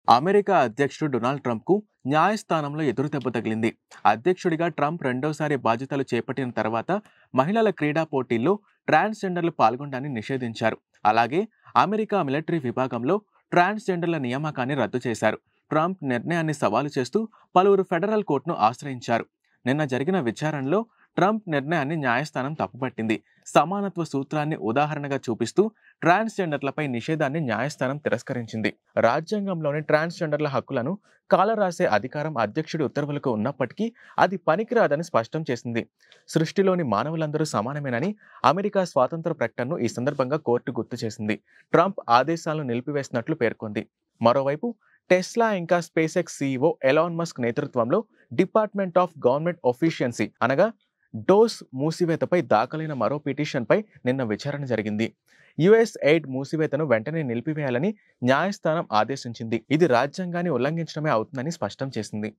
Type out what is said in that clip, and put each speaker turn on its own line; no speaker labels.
America అధ్యక్షుడు Donald ట్రంప్‌కు న్యాయస్థానంలో ఎదురుదెబ్బ తగిలింది. అధ్యక్షుడిగా ట్రంప్ రెండోసారి బాధ్యతలు చేపట్టిన తర్వాత మహిళల క్రీడా పోటీల్లో ట్రాన్స్‌జెండర్లు పాల్గొనడాన్ని నిషేధించారు. అలాగే అమెరికా మిలిటరీ విభాగంలో ట్రాన్స్‌జెండర్ల నియామకాన్ని రద్దు చేశారు. ట్రంప్ నిర్ణయాన్ని సవాలు చేస్తూ పలువురు ఫెడరల్ కోర్టును ఆశ్రయించారు. నిన్న జరిగిన విచారణలో ట్రంప్ నిర్ణయాన్ని న్యాయస్థానం తప్పుపట్టింది. సమానత్వ సూత్రాన్ని ఉదాహరణగా చూపిస్తూ ట్రాన్స్‌జెండర్లపై నిషేధాన్ని న్యాయస్థానం తిరస్కరించింది. రాజ్యాంగంలోని ట్రాన్స్‌జెండర్ల హక్కులను కాలరాసే అధికారం అధ్యక్షుడి ఉత్తర్వులకు ఉన్నప్పటికీ అది పనికిరాదని స్పష్టం చేసింది. సృష్టిలోని మానవులందరూ సమానమేనని అమెరికా స్వాతంత్ర ప్రకటనను ఈ సందర్భంగా కోర్టు గుర్తు చేసింది. ట్రంప్ ఆదేశాలను నిలిపివేసినట్లు పేర్కొంది. మరోవైపు టెస్లా ఇంకా space X CEO Elon Musk నేతృత్వంలో డిపార్ట్మెంట్ ఆఫ్ గవర్నమెంట్ ఎఫిషియన్సీ అనగా డోస్ మూసివేతపై దాఖలైన మరో పిటిషన్పై నిన్న విచారణ జరిగింది. యుఎస్ ఎయిడ్ మూసివేతను వెంటనే నిలిపివేయాలని న్యాయస్థానం ఆదేశించింది. ఇది రాజ్యాంగాన్ని ఉల్లంఘించడమే అవుతుందని స్పష్టం చేసింది.